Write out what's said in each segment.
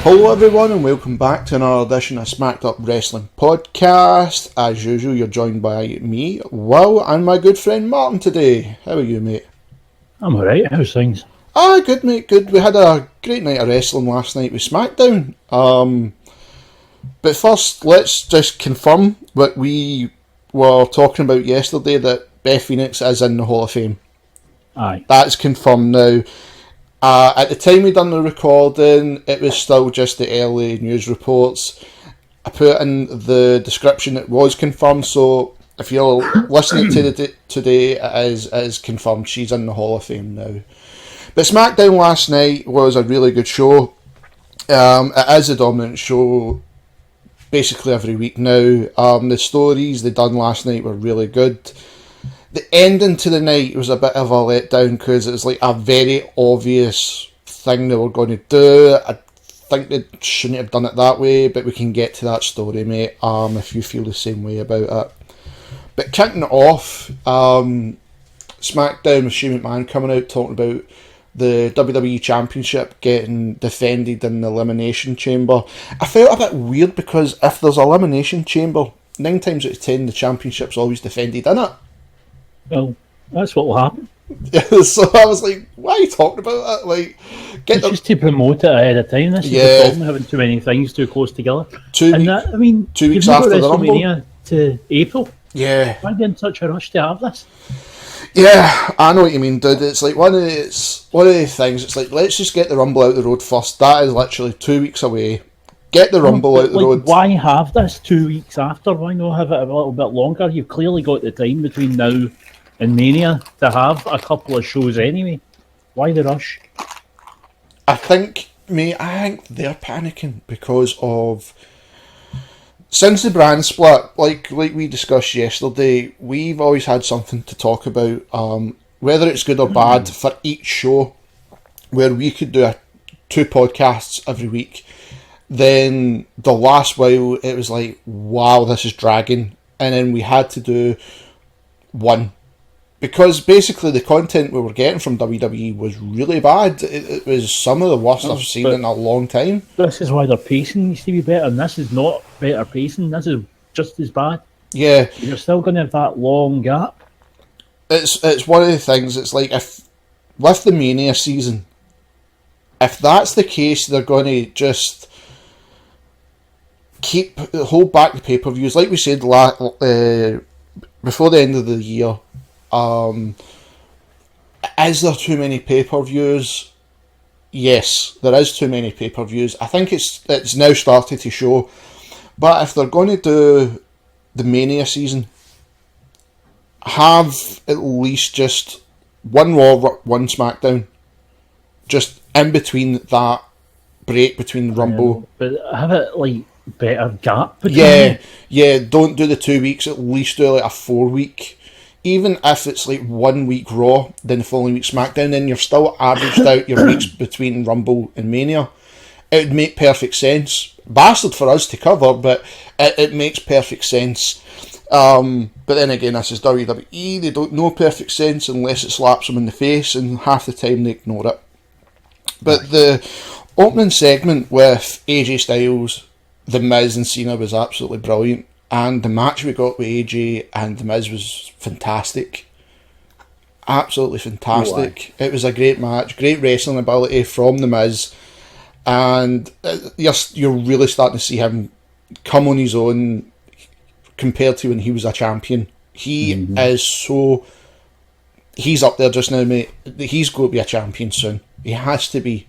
Hello everyone and welcome back to another edition of UP Wreslting Podcast. As usual, you're joined by me, Will, and my good friend Martin today. How are you, mate? I'm alright, how's things? Good mate, good. We had a great night of wrestling last night with SmackDown. But first, let's just confirm what we were talking about yesterday, that Beth Phoenix is in the Hall of Fame. Aye. That's confirmed now. At the time we done the recording, it was still just the early news reports. I put in the description it was confirmed, so if you're listening to it today, it is confirmed. She's in the Hall of Fame now. But SmackDown last night was a really good show. It is a dominant show basically every week now. The stories they done last night were really good. The ending to the night was a bit of a letdown because it was like a very obvious thing they were going to do. I think they shouldn't have done it that way, but we can get to that story, mate, if you feel the same way about it. But kicking it off, SmackDown with Shane McMahon coming out talking about the WWE Championship getting defended in the Elimination Chamber. I felt a bit weird because if there's an Elimination Chamber, 9 times out of 10 the Championship's always defended in it. Well, that's what will happen. So I was like, why are you talking about it? Like, just to promote it ahead of time. This is the problem, having too many things too close together. 2 weeks, 2 weeks after the Rumble to April. Yeah. Why are you in such a rush to have this? Yeah, I know what you mean, dude. It's like one of the things. It's like, let's just get the Rumble out the road first. That is literally 2 weeks away. Get the Rumble out the road. Why have this 2 weeks after? Why not have it a little bit longer? You've clearly got the time between now and Mania to have a couple of shows anyway. Why the rush? I think they're panicking because of since the brand split, like we discussed yesterday, we've always had something to talk about, whether it's good or bad for each show, where we could do 2 podcasts every week. Then the last while, it was like, wow, this is dragging. And then we had to do one. Because basically the content we were getting from WWE was really bad. It was some of the worst I've seen in a long time. This is why their pacing needs to be better, and this is not better pacing. This is just as bad. Yeah. You're still going to have that long gap. It's one of the things, it's like, if with the Mania season, if that's the case, they're going to just hold back the pay-per-views. Like we said before the end of the year, is there too many pay-per-views? Yes, there is too many pay-per-views. I think it's now started to show. But if they're going to do the Mania season, have at least just one Raw, one SmackDown, just in between that break between the Rumble. But have it like better gap between. Yeah. Don't do the 2 weeks. At least do like a 4 week. Even if it's like 1 week Raw, then the following week SmackDown, then you're still averaged out your weeks between Rumble and Mania. It would make perfect sense. Bastard for us to cover, but it makes perfect sense. But then again, this is WWE. They don't know perfect sense unless it slaps them in the face, and half the time they ignore it. But the opening segment with AJ Styles, The Miz and Cena was absolutely brilliant. And the match we got with AJ and The Miz was fantastic. Absolutely fantastic. It was a great match. Great wrestling ability from The Miz. And you're really starting to see him come on his own compared to when he was a champion. He is so... He's up there just now, mate. He's going to be a champion soon. He has to be.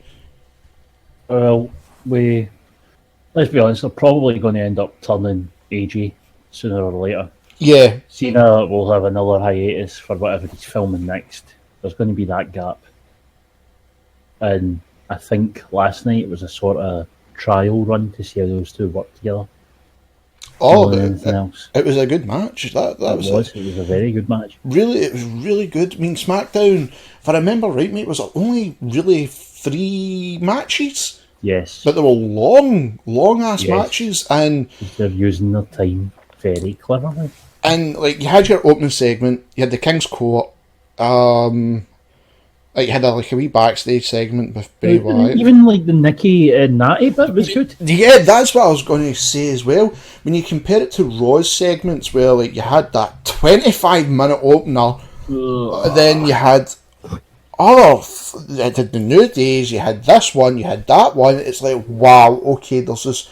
Well, let's be honest, they're probably going to end up turning AJ sooner or later. Yeah. Cena will have another hiatus for whatever he's filming next. There's going to be that gap. And I think last night it was a sort of trial run to see how those two work together. It was a good match. It was a very good match. Really, it was really good. I mean, SmackDown, if I remember right, mate, was only really 3 matches. Yes. But they were long-ass matches, and... They're using their time very cleverly. And, like, you had your opening segment, you had the King's Court, Like, you had a wee backstage segment with Bray Wyatt. Even like the Nikki and Natty bit was good. Yeah, that's what I was going to say as well. When you compare it to Raw's segments, where like you had that 25-minute opener, then you had the New Days, you had this one, you had that one. It's like, wow, okay, there's just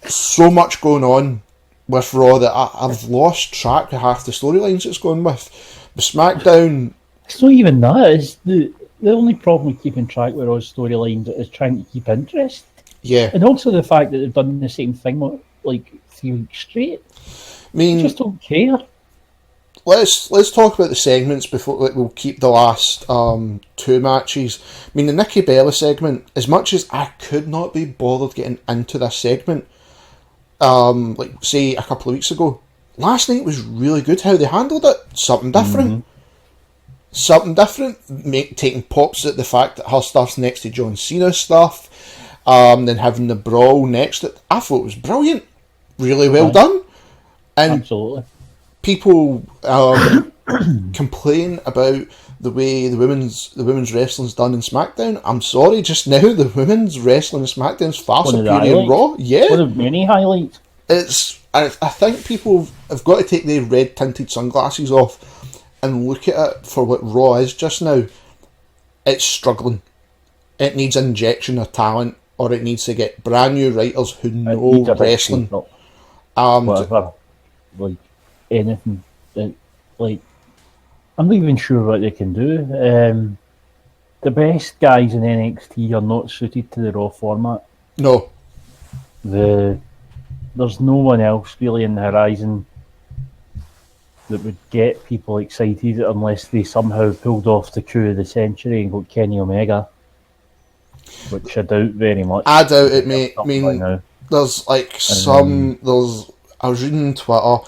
so much going on with Raw that I've lost track of half the storylines it's going with. The SmackDown. It's not even that. It's the only problem with keeping track with Raw's storylines is trying to keep interest. Yeah. And also the fact that they've done the same thing like 3 weeks straight. I mean, I just don't care. Let's talk about the segments before we'll keep the last 2 matches. I mean, the Nikki Bella segment, as much as I could not be bothered getting into this segment, like say a couple of weeks ago, last night was really good how they handled it. Something different. Mm-hmm. Something different, taking pops at the fact that her stuff's next to John Cena's stuff, then having the brawl next. I thought it was brilliant, really well done, and absolutely. People complain about the way the women's wrestling's done in SmackDown. I'm sorry, just now the women's wrestling in SmackDown's far superior than Raw. Yeah, one of many highlights. I think people have got to take their red tinted sunglasses off and look at it for what Raw is just now. It's struggling. It needs an injection of talent, or it needs to get brand new writers who know wrestling. Whatever, like anything. Like, I'm not even sure what they can do. The best guys in NXT are not suited to the Raw format. No. There's no one else really in the horizon that would get people excited unless they somehow pulled off the coup of the century and got Kenny Omega, which I doubt very much. I doubt it, mate. I mean, there's like I was reading on Twitter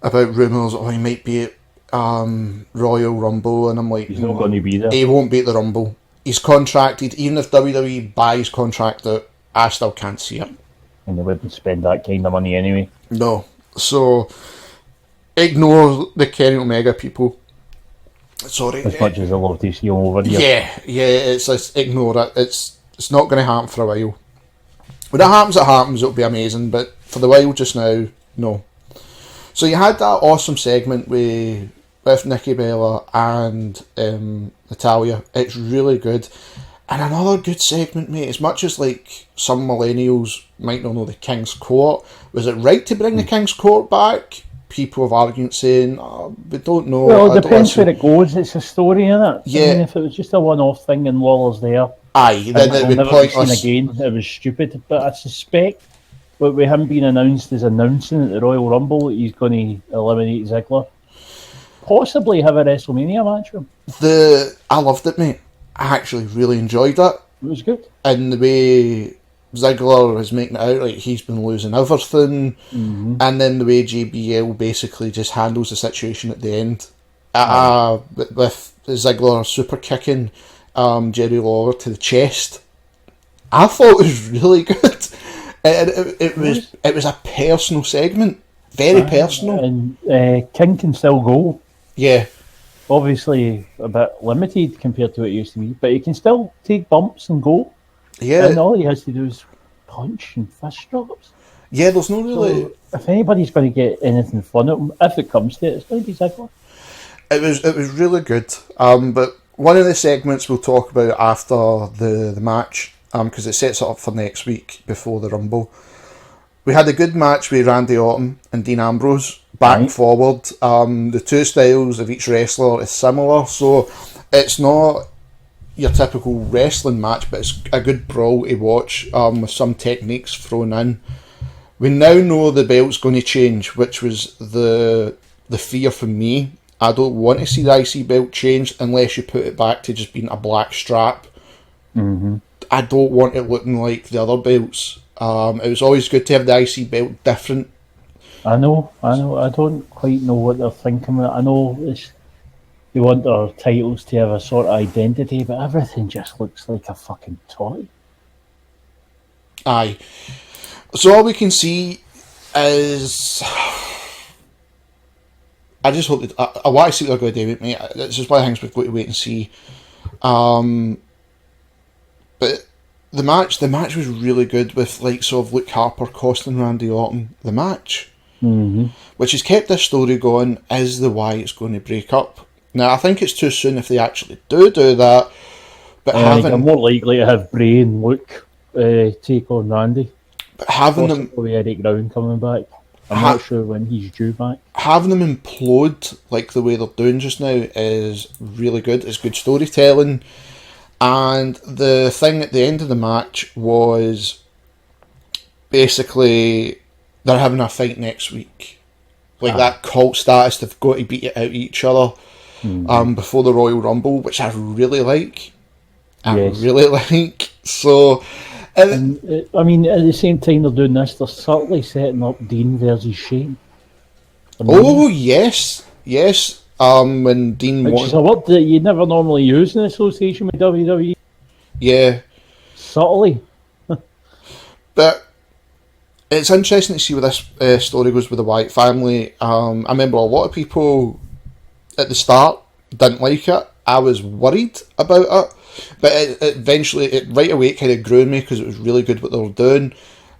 about rumours, he might be at Royal Rumble, and I'm like, he's not going to be there. He won't be at the Rumble. He's contracted. Even if WWE buys contract out, I still can't see it. And they wouldn't spend that kind of money anyway. No. So ignore the Kenny Omega people. Sorry. As much as I love to see him over here. Yeah, it's just ignore it. It's not going to happen for a while. When it happens, it'll be amazing, but for the while just now, no. So you had that awesome segment with Nikki Bella and Natalya. It's really good. And another good segment, mate, as much as like some millennials might not know the King's Court, was it right to bring the King's Court back? People have argued saying, we don't know. Well, it depends where it goes. It's a story, innit? Yeah. I mean, if it was just a one-off thing and Lawler's there, then it would be pointless. Again, it was stupid. But I suspect, with him being announced as announcing at the Royal Rumble, he's going to eliminate Ziggler. Possibly have a WrestleMania match with him. I loved it, mate. I actually really enjoyed it. It was good. And the way Ziggler is making it out like he's been losing everything, and then the way JBL basically just handles the situation at the end, with Ziggler super kicking Jerry Lawler to the chest. I thought it was really good. It was a personal segment, very personal. And King can still go. Yeah. Obviously a bit limited compared to what it used to be, but he can still take bumps and go. Yeah. And all he has to do is punch and fist drops. Yeah, there's no really... So if anybody's going to get anything fun at him, if it comes to it, it's going to be Ziggler. It was really good. But one of the segments we'll talk about after the match, because it sets it up for next week before the Rumble. We had a good match with Randy Orton and Dean Ambrose, back and forward. The two styles of each wrestler is similar, so it's not your typical wrestling match, but it's a good brawl to watch, with some techniques thrown in. We now know the belt's going to change, which was the fear for me. I don't want to see the IC belt changed unless you put it back to just being a black strap. I don't want it looking like the other belts. It was always good to have the IC belt different. I know. I don't quite know what they're thinking. I know they want their titles to have a sort of identity, but everything just looks like a fucking toy. Aye. So all we can see is... I just hope that... I want to see what they're going to do with me. This is one of the things we've got to wait and see. But the match was really good with like sort of Luke Harper costing Randy Orton the match, which has kept this story going as the why it's going to break up. Now I think it's too soon if they actually do that, but you're more likely to have Bray and Luke take on Randy. But having them with Eric Brown coming back, I'm not sure when he's due back. Having them implode like the way they're doing just now is really good. It's good storytelling. And the thing at the end of the match was basically they're having a fight next week. Like that cult status, they've got to beat it out of each other before the Royal Rumble, which I really like. Really like. So, I mean, at the same time they're doing this, they're subtly setting up Dean versus Shane. Oh, yes. When Dean Which is a word that you never normally use in association with WWE. Yeah. Subtly. But it's interesting to see where this story goes with the Wyatt family. I remember a lot of people at the start didn't like it. I was worried about it. But eventually, right away, it kind of grew on me because it was really good what they were doing.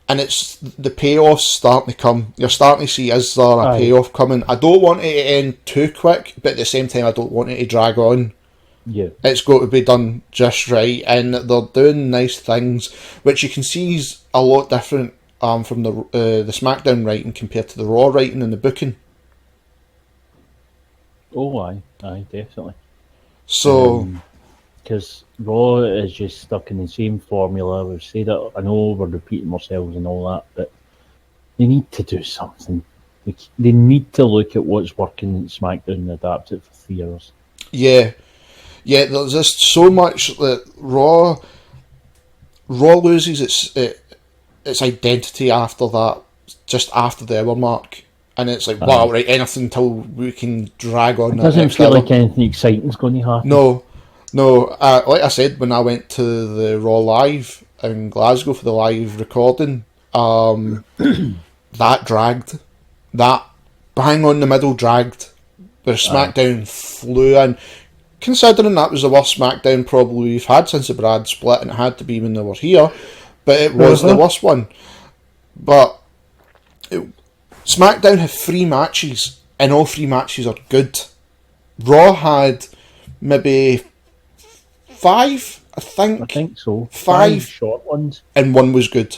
And it's the payoff's starting to come. You're starting to see, is there a payoff coming? I don't want it to end too quick, but at the same time, I don't want it to drag on. Yeah. It's got to be done just right. And they're doing nice things, which you can see is a lot different from the SmackDown writing compared to the Raw writing and the booking. Oh, aye, definitely. So... because Raw is just stuck in the same formula. We've said it, I know we're repeating ourselves and all that, but they need to do something. They need to look at what's working in SmackDown and adapt it for 3 hours. Yeah, there's just so much that Raw loses its identity after that, just after the hour mark. And it's like, wow, right, anything until we can drag on. It doesn't feel like anything exciting's going to happen. No, like I said, when I went to the Raw Live in Glasgow for the live recording, that dragged. That bang on the middle dragged. Where SmackDown flew in. Considering that was the worst SmackDown probably we've had since the Brad split, and it had to be when they were here, but it was the worst one. But SmackDown had 3 matches, and all 3 matches are good. Raw had maybe 5, I think. I think so. 5 short ones. And 1 was good.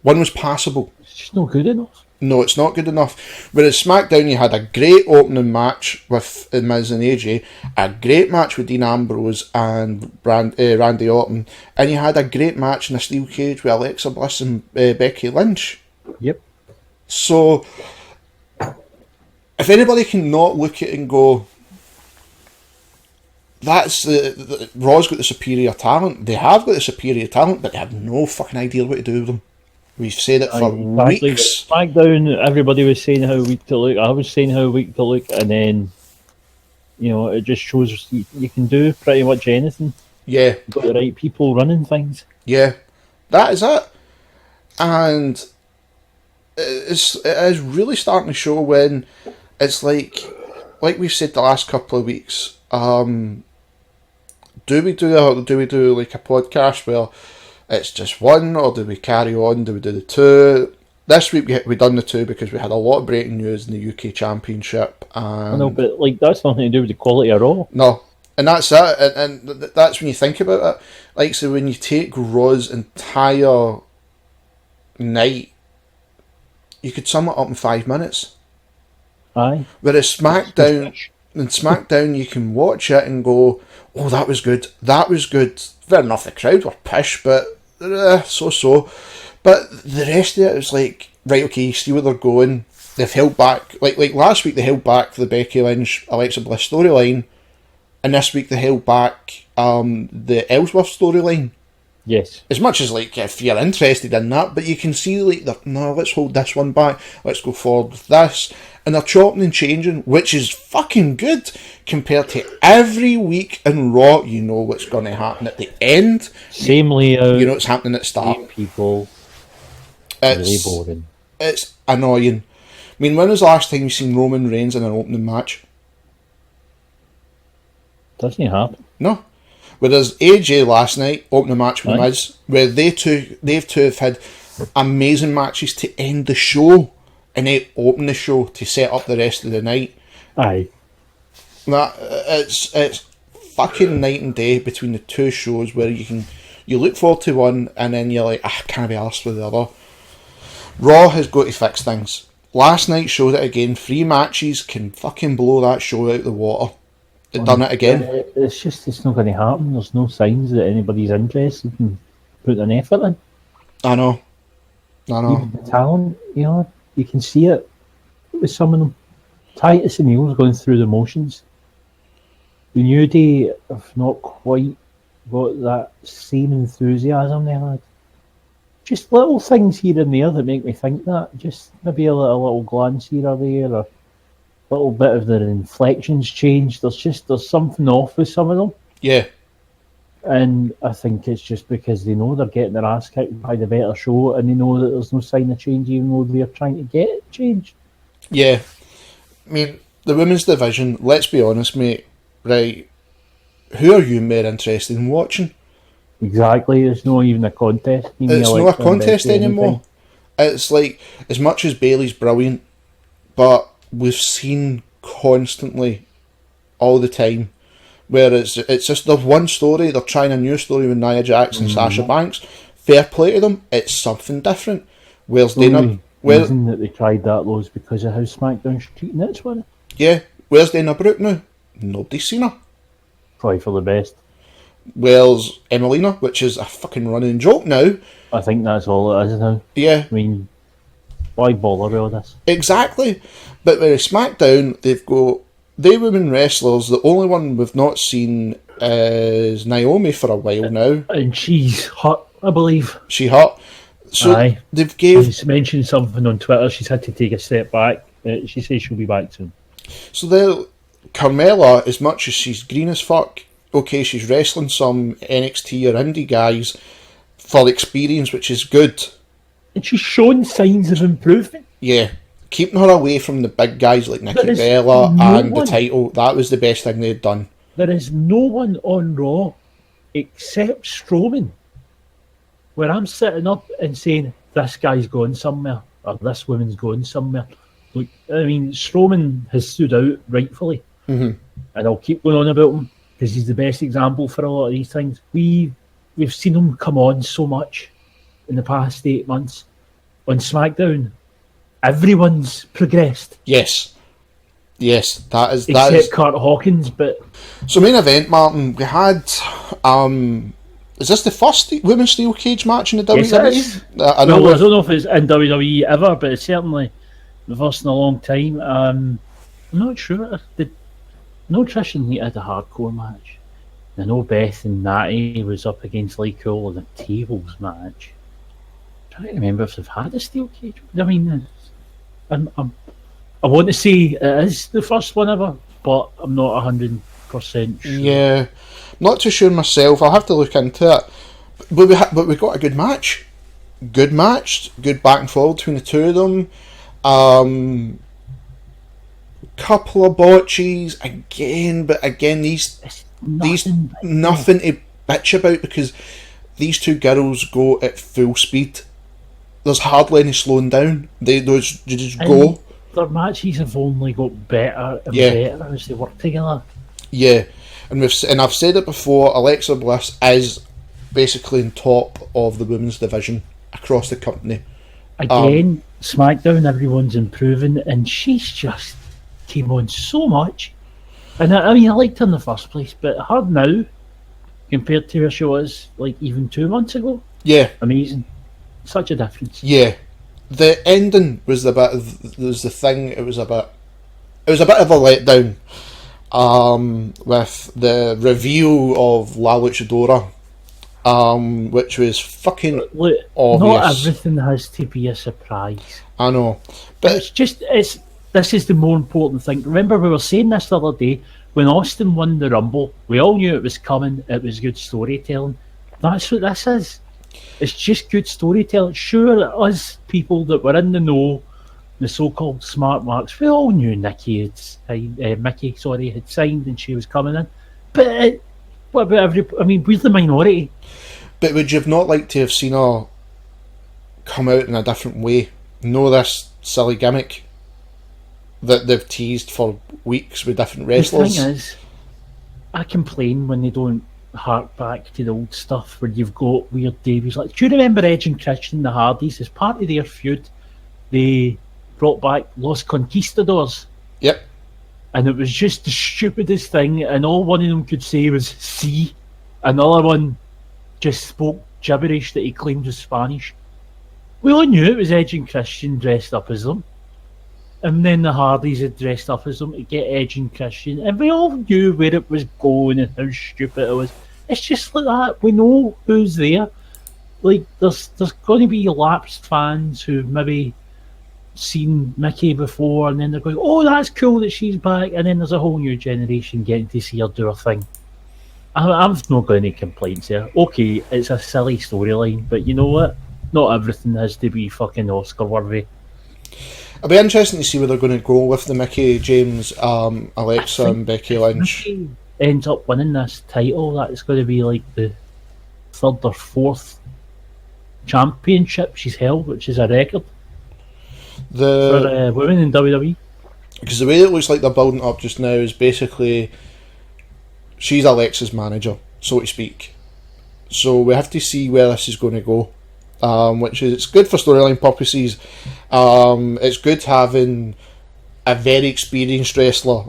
1 was passable. It's just not good enough. No, it's not good enough. Whereas SmackDown, you had a great opening match with Miz and AJ, a great match with Dean Ambrose and Randy Orton, and you had a great match in a steel cage with Alexa Bliss and Becky Lynch. Yep. So, if anybody can not look at it and go, that's the Raw's got the superior talent. They have got the superior talent, but they have no fucking idea what to do with them. We've said it for weeks. SmackDown, everybody was saying how weak to look. I was saying how weak to look, and then, it just shows you can do pretty much anything. Yeah. You've got the right people running things. Yeah. That is it. And it is really starting to show when it's like we've said the last couple of weeks, do we do like a podcast where it's just one, or do we carry on? Do we do the 2? This week we done the 2 because we had a lot of breaking news in the UK Championship. And I know, but that's nothing to do with the quality at all. No, and that's it. And that's when you think about it. Like, so when you take Raw's entire night, you could sum it up in 5 minutes. Aye. Whereas SmackDown, you can watch it and go, oh, that was good. Fair enough, the crowd were pish, but so. But the rest of it was like, right, okay, you see where they're going. They've held back, like last week they held back the Becky Lynch, Alexa Bliss storyline, and this week they held back the Ellsworth storyline. Yes. As much as, like, if you're interested in that, but you can see, like, no, let's hold this one back, let's go forward with this. And they're chopping and changing, which is fucking good compared to every week in Raw. You know what's going to happen at the end. Same layout. You know what's happening at the start. Same people. It's really boring. It's annoying. I mean, when was the last time you seen Roman Reigns in an opening match? Doesn't happen. No. Whereas AJ last night, opening match with Aye. Miz, where they've two have had amazing matches to end the show, and they open the show to set up the rest of the night. Aye. That it's fucking night and day between the two shows, where you look forward to one and then you're like, I can't be arsed with the other. Raw has got to fix things. Last night showed it again. 3 matches can fucking blow that show out the water. It done it again. It's not going to happen. There's no signs that anybody's interested in putting an effort in. I know. Even the talent, you can see it with some of them. Titus and Neil's going through the motions. The New Day have not quite got that same enthusiasm they had. Just little things here and there that make me think that. Just maybe a little glance here or there, or a little bit of their inflections changed. There's something off with some of them. Yeah. And I think it's just because they know they're getting their ass kicked by the better show, and they know that there's no sign of change, even though they're trying to get it changed. Yeah. I mean, the women's division, let's be honest, mate, right, who are you more interested in watching? Exactly, it's not even a contest. It's not a contest anymore. It's like, as much as Bayley's brilliant, but we've seen constantly, all the time, where it's just the one story, they're trying a new story with Nia Jax and Sasha Banks. Fair play to them, it's something different. Where's Dana? The reason that they tried that was because of how SmackDown's treating its winner. Yeah, where's Dana Brooke now? Nobody's seen her. Probably for the best. Where's Emelina, which is a fucking running joke now. I think that's all it is now. Yeah. I mean, why bother with all this? Exactly. But with SmackDown, they've got the women wrestlers. The only one we've not seen is Naomi for a while now. And she's hot, I believe. She hot. So Aye. they've gave... She's mentioned something on Twitter. She's had to take a step back. She says she'll be back soon. So Carmella, as much as she's green as fuck, okay, she's wrestling some NXT or indie guys for experience, which is good. And she's shown signs of improvement. Yeah. Keeping her away from the big guys like Nikki Bella and the title, that was the best thing they'd done. There is no one on Raw except Strowman where I'm sitting up and saying, this guy's going somewhere, or this woman's going somewhere. Look, I mean, Strowman has stood out rightfully. Mm-hmm. And I'll keep going on about him because he's the best example for a lot of these things. We've seen him come on so much in the past 8 months. On SmackDown, everyone's progressed. Yes, that is except Kurt Hawkins. But so main event, Martin, we had is this the first women's steel cage match in the WWE? Yes, it is. I don't know if it's in WWE ever, but it's certainly the first in a long time. I'm not sure. No Trish and Lita had a hardcore match. I know Beth and Natty was up against Lee Cole in a tables match. I'm trying to remember if they've had a steel cage. I mean, I want to say it is the first one ever, but I'm not 100% sure. Yeah, not too sure myself. I'll have to look into it. But we got a good match. Good match. Good back and forth between the two of them. Couple of botches again, but again these nothing to bitch about because these two girls go at full speed. There's hardly any slowing down. They just go. Their matches have only got better and better as they work together. Yeah, and I've said it before. Alexa Bliss is basically on top of the women's division across the company. Again, SmackDown, everyone's improving, and she's just came on so much. And I mean, I liked her in the first place, but her now, compared to where she was like even 2 months ago, amazing. Such a difference. Yeah, the ending was the thing. It was a bit of a letdown. With the reveal of La Luchadora, which was fucking obvious. Not everything has to be a surprise. I know, but this is the more important thing. Remember, we were saying this the other day when Austin won the Rumble. We all knew it was coming. It was good storytelling. That's what this is. It's just good storytelling. Sure, us people that were in the know, the so-called smart marks, we all knew Mickie had signed and she was coming in. But What about I mean, we're the minority. But would you have not liked to have seen her come out in a different way? Know this silly gimmick that they've teased for weeks with different wrestlers? The thing is, I complain when they don't hark back to the old stuff where you've got weird debuts. Like, do you remember Edge and Christian, the Hardys, as part of their feud? They brought back Los Conquistadors. Yep. And it was just the stupidest thing, and all one of them could say was "see," another one just spoke gibberish that he claimed was Spanish. We all knew it was Edge and Christian dressed up as them, and then the Hardys had dressed up as them to get Edge and Christian, and we all knew where it was going and how stupid it was. It's just like that. We know who's there. Like, there's going to be lapsed fans who maybe seen Mickie before, and then they're going, "Oh, that's cool that she's back," and then there's a whole new generation getting to see her do her thing. I've not got any complaints there. Okay, it's a silly storyline, but you know what? Not everything has to be fucking Oscar worthy. It'll be interesting to see where they're going to go with the Mickie James, Alexa and Becky Lynch. Mickie ends up winning this title. That's going to be like the third or fourth championship she's held, which is a record for women in WWE. Because the way it looks like they're building up just now is basically she's Alexa's manager, so to speak. So we have to see where this is going to go. Which is, it's good for storyline purposes. It's good having a very experienced wrestler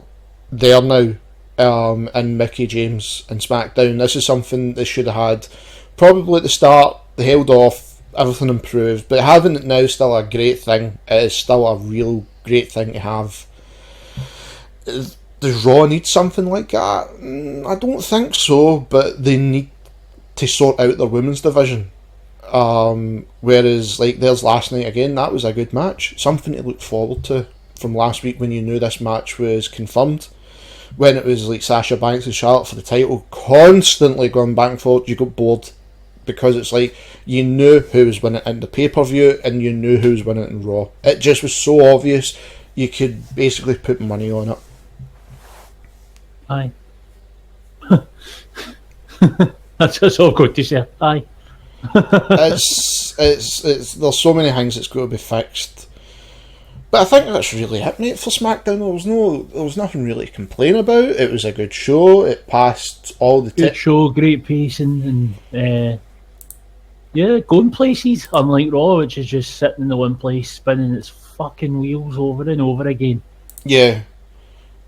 there now, and Mickie James and SmackDown. This is something they should have had probably at the start. They held off, everything improved, but having it now is still a great thing. It is still a real great thing to have. Does Raw need something like that? I don't think so, but they need to sort out their women's division. Whereas, like, there's last night again, that was a good match. Something to look forward to from last week when you knew this match was confirmed. When it was like Sasha Banks and Charlotte for the title, constantly going back and forth, you got bored. Because it's like, you knew who was winning in the pay-per-view and you knew who was winning in Raw. It just was so obvious, you could basically put money on it. Aye. That's all good to say. Aye. it's there's so many things that's got to be fixed, but I think that's really it, mate, for SmackDown. There was nothing really to complain about. It was a good show. It passed all the good show, great pacing, and yeah, going places. Unlike Raw, which is just sitting in the one place spinning its fucking wheels over and over again. Yeah,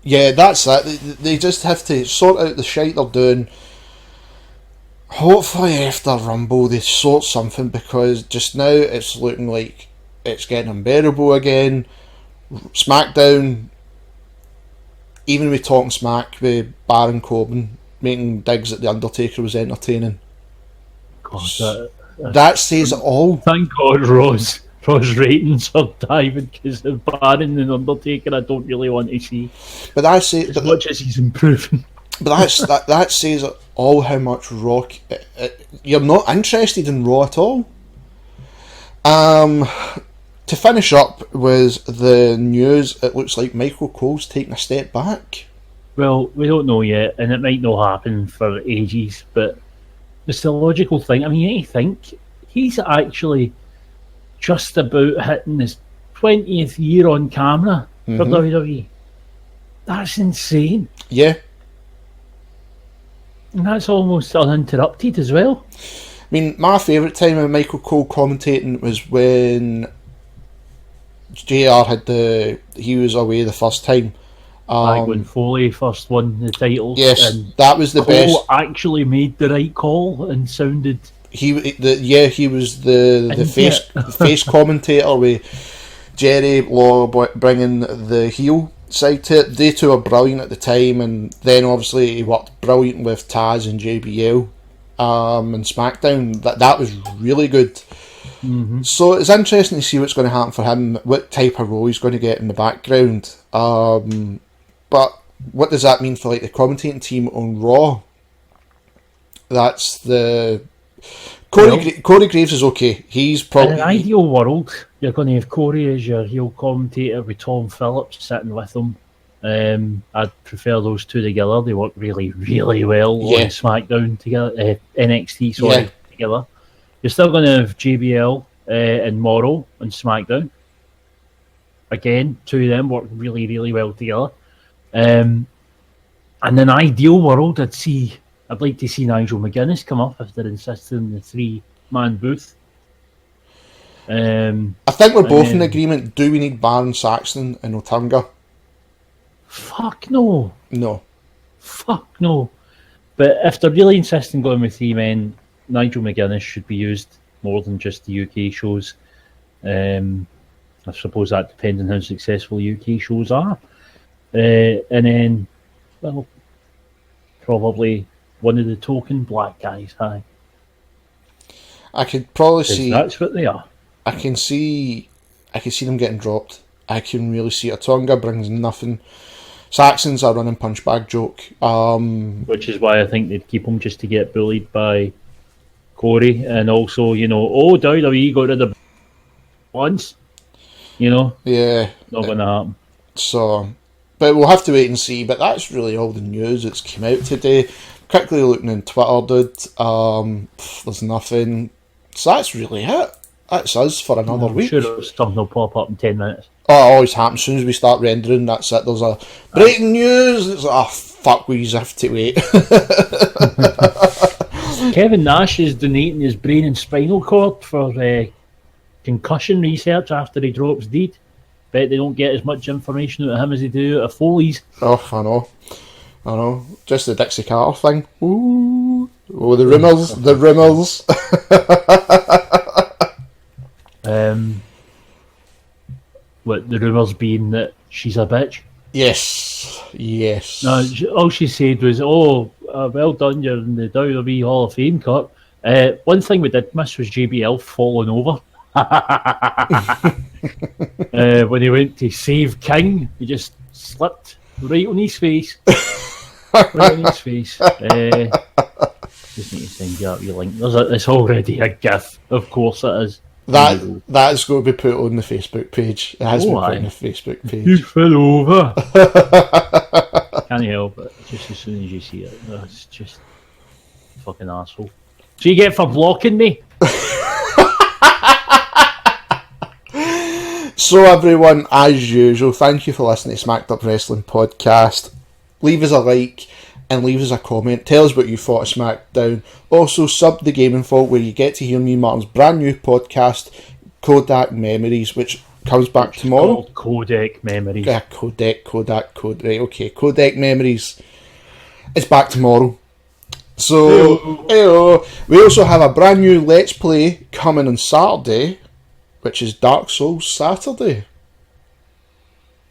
that's it. They just have to sort out the shite they're doing. Hopefully after Rumble they sort something, because just now it's looking like it's getting unbearable again. SmackDown, even with talking smack with Baron Corbin making digs that The Undertaker was entertaining. God, that says it all. Thank God Raw's ratings are diving, because of Baron and Undertaker I don't really want to see. But that's it. As much as he's improving. But that says it all, how much Raw... you're not interested in Raw at all. To finish up with the news, it looks like Michael Cole's taking a step back. Well, we don't know yet, and it might not happen for ages, but it's the logical thing. I mean, you think he's actually just about hitting his 20th year on camera for WWE. That's insane. Yeah. And that's almost uninterrupted as well. I mean, my favourite time of Michael Cole commentating was when JR he was away the first time. When Foley first won the title. Yes, and that was the Cole best. Actually made the right call and sounded... He was the face commentator with Jerry Law bringing the heel side to it. They two were brilliant at the time, and then obviously he worked brilliant with Taz and JBL and SmackDown. That was really good. So it's interesting to see what's going to happen for him, what type of role he's going to get in the background. But what does that mean for like the commentating team on Raw? That's the Corey Graves is okay. He's probably... In an ideal world, you're going to have Corey as your heel commentator with Tom Phillips sitting with him, I'd prefer those two together. They work really, really well on SmackDown together, NXT, together. You're still going to have JBL and Morrow on SmackDown. Again, two of them work really, really well together. In an ideal world, I'd like to see Nigel McGuinness come up if they're insisting on the 3-man booth. I think we're both in agreement. Do we need Baron Saxton and Otunga? Fuck no. No. Fuck no. But if they're really insisting going with 3 men, Nigel McGuinness should be used more than just the UK shows. I suppose that depends on how successful UK shows are. And then, well, probably one of the token black guys, aye. I could probably see... That's what they are. I can see them getting dropped. I can really see Otunga brings nothing. Saxon's a running punch bag joke. Which is why I think they'd keep him just to get bullied by Corey. And also, WWE got rid of once. Yeah. Not going to happen. So, but we'll have to wait and see. But that's really all the news that's come out today. Quickly looking on Twitter, dude. There's nothing. So that's really it. That's us for another week. I'm sure something will pop up in 10 minutes. Oh, it always happens. As soon as we start rendering, that's it. There's a breaking news. It's like, fuck, we just have to wait. Kevin Nash is donating his brain and spinal cord for concussion research after he drops dead. Bet they don't get as much information out of him as they do out of Foley's. Oh, I know. Just the Dixie Carter thing. Ooh. Oh, the rumours. What, the rumours being that she's a bitch? Yes. No, all she said was, well done, you're in the WWE Hall of Fame, Kurt. One thing we did miss was JBL falling over. When he went to save King, he just slipped right on his face. Just need to send you out your link. It's already a GIF, of course it is. That's going to be put on the Facebook page. It has been put on the Facebook page. You fell over. Can't help it. Just as soon as you see it, it's just fucking arsehole. So you get for blocking me. So everyone, as usual, thank you for listening to Smacked Up Wrestling Podcast. Leave us a like and leave us a comment. Tell us what you thought of SmackDown. Also, sub The Gaming Fault, where you get to hear me, Martin's brand new podcast, Kodak Memories, which comes back tomorrow. Kodak Memories. Yeah, Kodak. Right, okay. Kodak Memories. It's back tomorrow. So, heyo. We also have a brand new Let's Play coming on Saturday, which is Dark Souls Saturday.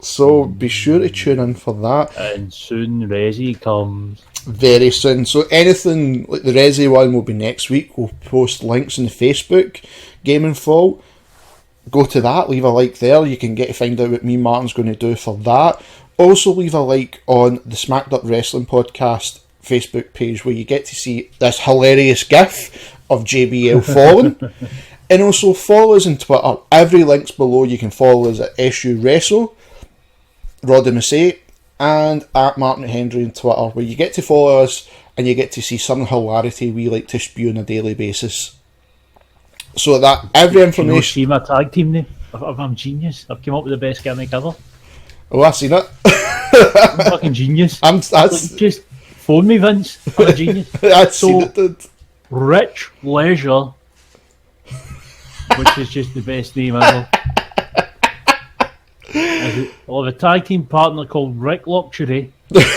So be sure to tune in for that. And soon Resi comes. Very soon. So anything like the Resi one will be next week. We'll post links on the Facebook Gaming Fault. Go to that, leave a like there. You can get to find out what me and Martin's going to do for that. Also leave a like on the Smacked Up Wrestling Podcast Facebook page, where you get to see this hilarious gif of JBL falling. And also follow us on Twitter. Every link's below. You can follow us at SU Wrestle, Roddy Massey, and at Martin Hendry on Twitter, where you get to follow us and you get to see some hilarity we like to spew on a daily basis. So that every information. You see my tag team name? I'm genius. I've come up with the best gimmick ever. Oh, I've seen it. I'm fucking genius. Just phone me, Vince. I'm a genius. I've seen it, dude. Rich Leisure, which is just the best name ever. I'll have a tag team partner called Rick Luxury. It's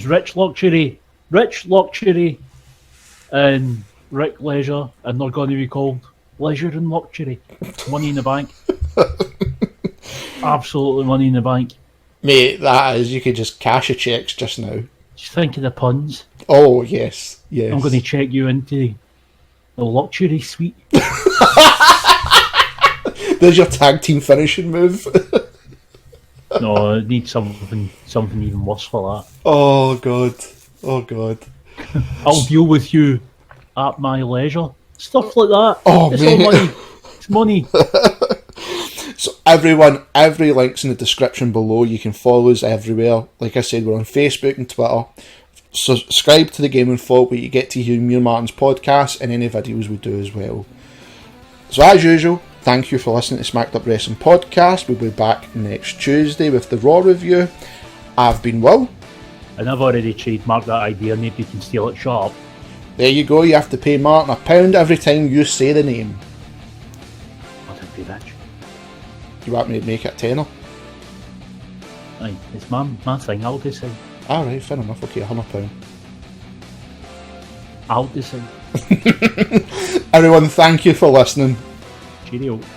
Rich Luxury. Rich Luxury and Rick Leisure, and they're going to be called Leisure and Luxury. Money in the bank. Absolutely money in the bank. Mate, that is, you could just cash your checks just now. Just think of the puns. Oh, yes. I'm going to check you into the luxury suite. There's your tag team finishing move. No, I need something even worse for that. Oh, God. I'll deal with you at my leisure. Stuff like that. Oh, it's mate. all money. It's money. So everyone, every link's in the description below. You can follow us everywhere. Like I said, we're on Facebook and Twitter. Subscribe to the Gaming Fault where you get to hear me and Martin's podcast and any videos we do as well. So as usual, thank you for listening to Smacked Up Wrestling Podcast. We'll be back next Tuesday with the Raw review. I've been Will. And I've already trademarked that idea. Nobody can steal it. Shut up. There you go. You have to pay Martin £1 every time you say the name. I don't be rich. Do you want me to make it a tenner? Aye, it's my thing. I'll decide. Alright, fair enough. Okay, £100. I'll decide. Everyone, thank you for listening. Cheerio.